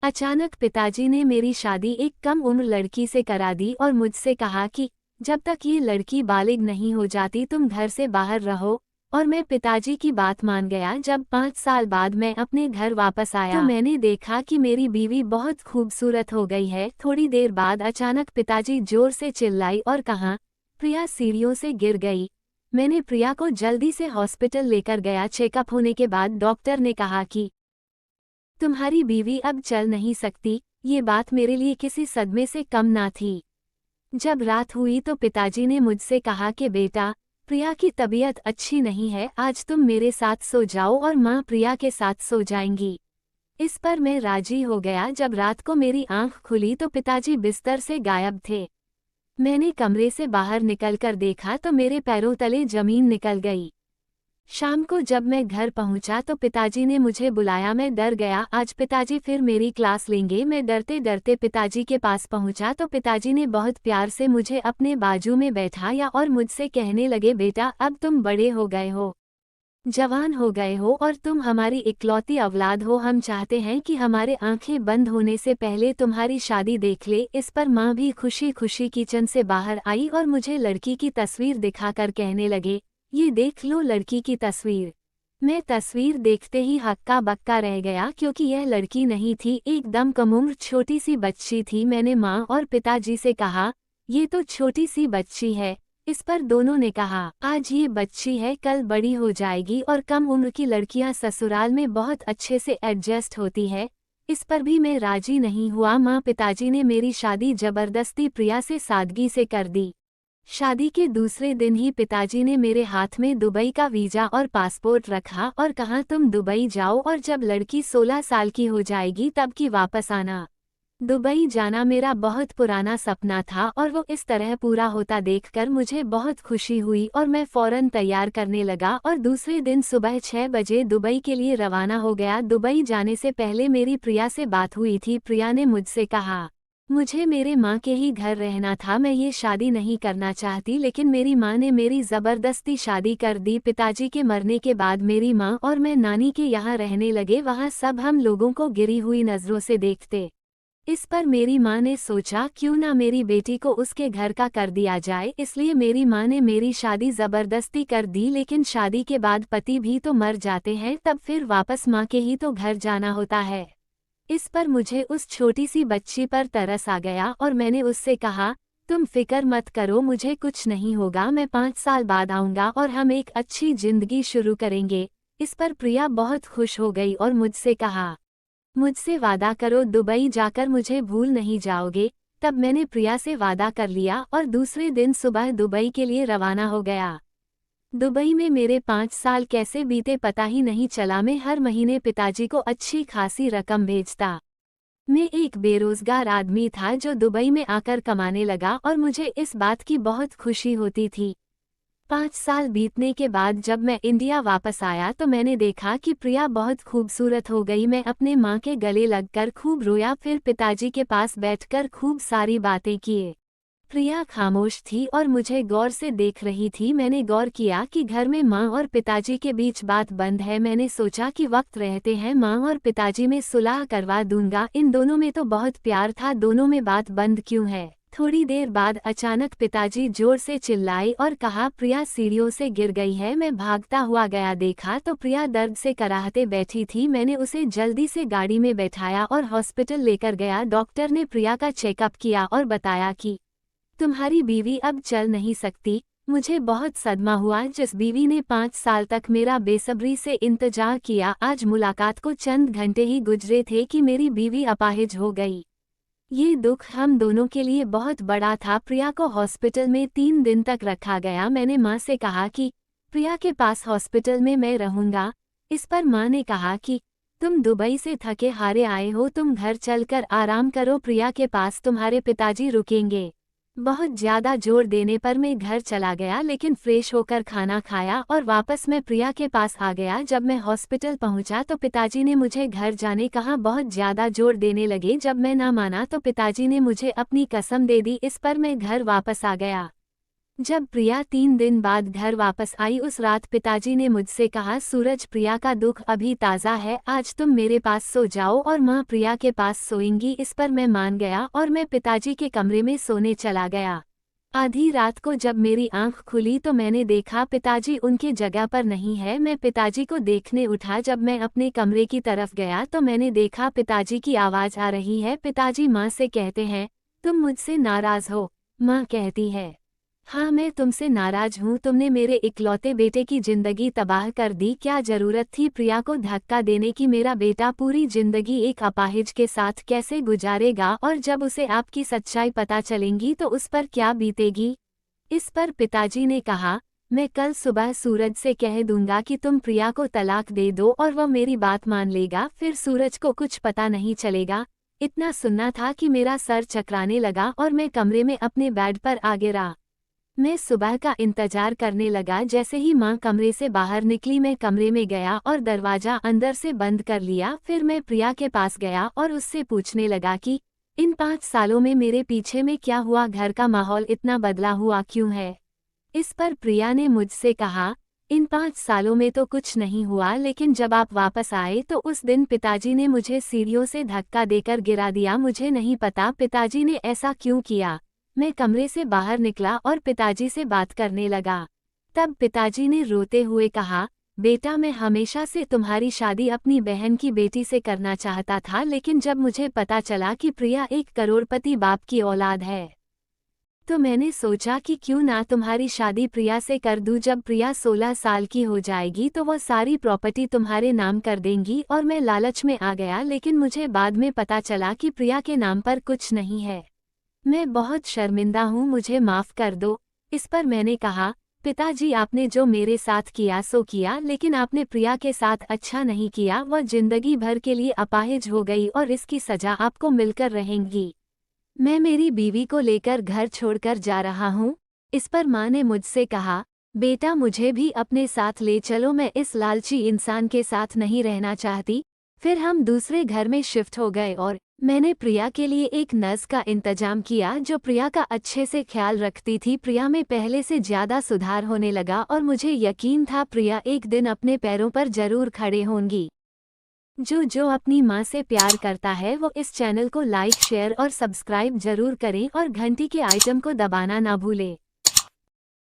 अचानक पिताजी ने मेरी शादी एक कम उम्र लड़की से करा दी और मुझसे कहा कि जब तक ये लड़की बालिग नहीं हो जाती तुम घर से बाहर रहो। और मैं पिताजी की बात मान गया। जब 5 साल बाद मैं अपने घर वापस आया तो मैंने देखा कि मेरी बीवी बहुत खूबसूरत हो गई है। थोड़ी देर बाद अचानक पिताजी जोर से चिल्लाई और कहा, प्रिया सीढ़ियों से गिर गई। मैंने प्रिया को जल्दी से हॉस्पिटल लेकर गया। चेकअप होने के बाद डॉक्टर ने कहा कि तुम्हारी बीवी अब चल नहीं सकती। ये बात मेरे लिए किसी सदमे से कम ना थी। जब रात हुई तो पिताजी ने मुझसे कहा कि बेटा, प्रिया की तबीयत अच्छी नहीं है, आज तुम मेरे साथ सो जाओ और माँ प्रिया के साथ सो जाएंगी। इस पर मैं राजी हो गया। जब रात को मेरी आंख खुली तो पिताजी बिस्तर से गायब थे। मैंने कमरे से बाहर निकलकर देखा तो मेरे पैरों तले जमीन निकल गई। शाम को जब मैं घर पहुंचा तो पिताजी ने मुझे बुलाया। मैं डर गया, आज पिताजी फिर मेरी क्लास लेंगे। मैं डरते डरते पिताजी के पास पहुंचा तो पिताजी ने बहुत प्यार से मुझे अपने बाजू में बैठाया और मुझसे कहने लगे, बेटा अब तुम बड़े हो गए हो, जवान हो गए हो और तुम हमारी इकलौती औलाद हो। हम चाहते हैं कि हमारे आंखें बंद होने से पहले तुम्हारी शादी देख ले। इस पर माँ भी खुशी खुशी किचन से बाहर आई और मुझे लड़की की तस्वीर दिखाकर कहने लगे, ये देख लो लड़की की तस्वीर। मैं तस्वीर देखते ही हक्का बक्का रह गया क्योंकि यह लड़की नहीं थी, एकदम कम उम्र छोटी सी बच्ची थी। मैंने माँ और पिताजी से कहा, ये तो छोटी सी बच्ची है। इस पर दोनों ने कहा, आज ये बच्ची है कल बड़ी हो जाएगी और कम उम्र की लड़कियां ससुराल में बहुत अच्छे से एडजस्ट होती है। इस पर भी मैं राजी नहीं हुआ। माँ पिताजी ने मेरी शादी जबरदस्ती प्रिया से सादगी से कर दी। शादी के दूसरे दिन ही पिताजी ने मेरे हाथ में दुबई का वीजा और पासपोर्ट रखा और कहा, तुम दुबई जाओ और जब लड़की 16 साल की हो जाएगी तब की वापस आना। दुबई जाना मेरा बहुत पुराना सपना था और वो इस तरह पूरा होता देखकर मुझे बहुत खुशी हुई और मैं फौरन तैयार करने लगा और दूसरे दिन सुबह 6 बजे दुबई के लिए रवाना हो गया। दुबई जाने से पहले मेरी प्रिया से बात हुई थी। प्रिया ने मुझसे कहा, मुझे मेरे माँ के ही घर रहना था, मैं ये शादी नहीं करना चाहती, लेकिन मेरी माँ ने मेरी ज़बरदस्ती शादी कर दी। पिताजी के मरने के बाद मेरी माँ और मैं नानी के यहाँ रहने लगे। वहाँ सब हम लोगों को गिरी हुई नज़रों से देखते। इस पर मेरी माँ ने सोचा क्यों ना मेरी बेटी को उसके घर का कर दिया जाए, इसलिए मेरी माँ ने मेरी शादी ज़बरदस्ती कर दी। लेकिन शादी के बाद पति भी तो मर जाते हैं, तब फिर वापस माँ के ही तो घर जाना होता है। इस पर मुझे उस छोटी सी बच्ची पर तरस आ गया और मैंने उससे कहा, तुम फिक्र मत करो, मुझे कुछ नहीं होगा, मैं 5 साल बाद आऊँगा और हम एक अच्छी जिंदगी शुरू करेंगे। इस पर प्रिया बहुत खुश हो गई और मुझसे कहा, मुझसे वादा करो दुबई जाकर मुझे भूल नहीं जाओगे। तब मैंने प्रिया से वादा कर लिया और दूसरे दिन सुबह दुबई के लिए रवाना हो गया। दुबई में मेरे 5 साल कैसे बीते पता ही नहीं चला। मैं हर महीने पिताजी को अच्छी खासी रकम भेजता। मैं एक बेरोजगार आदमी था जो दुबई में आकर कमाने लगा और मुझे इस बात की बहुत खुशी होती थी। 5 साल बीतने के बाद जब मैं इंडिया वापस आया तो मैंने देखा कि प्रिया बहुत खूबसूरत हो गई। मैं अपने माँ के गले लगकर खूब रोया, फिर पिताजी के पास बैठकर खूब सारी बातें किए। प्रिया खामोश थी और मुझे गौर से देख रही थी। मैंने गौर किया कि घर में माँ और पिताजी के बीच बात बंद है। मैंने सोचा कि वक्त रहते हैं माँ और पिताजी में सुलह करवा दूंगा। इन दोनों में तो बहुत प्यार था, दोनों में बात बंद क्यों है। थोड़ी देर बाद अचानक पिताजी जोर से चिल्लाए और कहा, प्रिया सीढ़ियों से गिर गई है। मैं भागता हुआ गया, देखा तो प्रिया दर्द से कराहते बैठी थी। मैंने उसे जल्दी से गाड़ी में बैठाया और हॉस्पिटल लेकर गया। डॉक्टर ने प्रिया का चेकअप किया और बताया कि तुम्हारी बीवी अब चल नहीं सकती। मुझे बहुत सदमा हुआ। जिस बीवी ने 5 साल तक मेरा बेसब्री से इंतजार किया, आज मुलाकात को चंद घंटे ही गुजरे थे कि मेरी बीवी अपाहिज हो गई। ये दुख हम दोनों के लिए बहुत बड़ा था। प्रिया को हॉस्पिटल में 3 दिन तक रखा गया। मैंने माँ से कहा कि प्रिया के पास हॉस्पिटल में मैं रहूँगा। इस पर माँ ने कहा कि तुम दुबई से थके हारे आए हो, तुम घर चलकर आराम करो, प्रिया के पास तुम्हारे पिताजी रुकेंगे। बहुत ज़्यादा जोर देने पर मैं घर चला गया, लेकिन फ्रेश होकर खाना खाया और वापस मैं प्रिया के पास आ गया। जब मैं हॉस्पिटल पहुंचा तो पिताजी ने मुझे घर जाने कहा, बहुत ज़्यादा जोर देने लगे। जब मैं ना माना तो पिताजी ने मुझे अपनी कसम दे दी। इस पर मैं घर वापस आ गया। जब प्रिया 3 दिन बाद घर वापस आई उस रात पिताजी ने मुझसे कहा, सूरज, प्रिया का दुख अभी ताज़ा है, आज तुम मेरे पास सो जाओ और माँ प्रिया के पास सोएंगी। इस पर मैं मान गया और मैं पिताजी के कमरे में सोने चला गया। आधी रात को जब मेरी आंख खुली तो मैंने देखा पिताजी उनके जगह पर नहीं है। मैं पिताजी को देखने उठा। जब मैं अपने कमरे की तरफ गया तो मैंने देखा पिताजी की आवाज़ आ रही है। पिताजी माँ से कहते हैं, तुम मुझसे नाराज़ हो? माँ कहती है, हाँ, मैं तुमसे नाराज हूँ, तुमने मेरे इकलौते बेटे की जिंदगी तबाह कर दी। क्या जरूरत थी प्रिया को धक्का देने की? मेरा बेटा पूरी जिंदगी एक अपाहिज के साथ कैसे गुजारेगा, और जब उसे आपकी सच्चाई पता चलेंगी तो उस पर क्या बीतेगी? इस पर पिताजी ने कहा, मैं कल सुबह सूरज से कह दूंगा कि तुम प्रिया को तलाक दे दो और वह मेरी बात मान लेगा, फिर सूरज को कुछ पता नहीं चलेगा। इतना सुनना था कि मेरा सर चकराने लगा और मैं कमरे में अपने बेड पर आ गिरा। मैं सुबह का इंतजार करने लगा। जैसे ही माँ कमरे से बाहर निकली मैं कमरे में गया और दरवाजा अंदर से बंद कर लिया। फिर मैं प्रिया के पास गया और उससे पूछने लगा कि इन 5 सालों में मेरे पीछे में क्या हुआ, घर का माहौल इतना बदला हुआ क्यों है? इस पर प्रिया ने मुझसे कहा, इन 5 सालों में तो कुछ नहीं हुआ, लेकिन जब आप वापस आए तो उस दिन पिताजी ने मुझे सीढ़ियों से धक्का देकर गिरा दिया। मुझे नहीं पता पिताजी ने ऐसा क्यों किया। मैं कमरे से बाहर निकला और पिताजी से बात करने लगा। तब पिताजी ने रोते हुए कहा, बेटा, मैं हमेशा से तुम्हारी शादी अपनी बहन की बेटी से करना चाहता था, लेकिन जब मुझे पता चला कि प्रिया एक करोड़पति बाप की औलाद है तो मैंने सोचा कि क्यों ना तुम्हारी शादी प्रिया से कर दूं। जब प्रिया 16 साल की हो जाएगी तो वह सारी प्रॉपर्टी तुम्हारे नाम कर देंगी। और मैं लालच में आ गया, लेकिन मुझे बाद में पता चला कि प्रिया के नाम पर कुछ नहीं है। मैं बहुत शर्मिंदा हूँ, मुझे माफ़ कर दो। इस पर मैंने कहा, पिताजी, आपने जो मेरे साथ किया सो किया, लेकिन आपने प्रिया के साथ अच्छा नहीं किया। वह जिंदगी भर के लिए अपाहिज हो गई और इसकी सजा आपको मिलकर रहेंगी। मैं मेरी बीवी को लेकर घर छोड़कर जा रहा हूँ। इस पर माँ ने मुझसे कहा, बेटा, मुझे भी अपने साथ ले चलो, मैं इस लालची इंसान के साथ नहीं रहना चाहती। फिर हम दूसरे घर में शिफ्ट हो गए और मैंने प्रिया के लिए एक नर्स का इंतजाम किया जो प्रिया का अच्छे से ख्याल रखती थी। प्रिया में पहले से ज़्यादा सुधार होने लगा और मुझे यकीन था प्रिया एक दिन अपने पैरों पर जरूर खड़े होंगी। जो अपनी माँ से प्यार करता है वो इस चैनल को लाइक, शेयर और सब्सक्राइब जरूर करें और घंटी के आइटम को दबाना ना भूलें।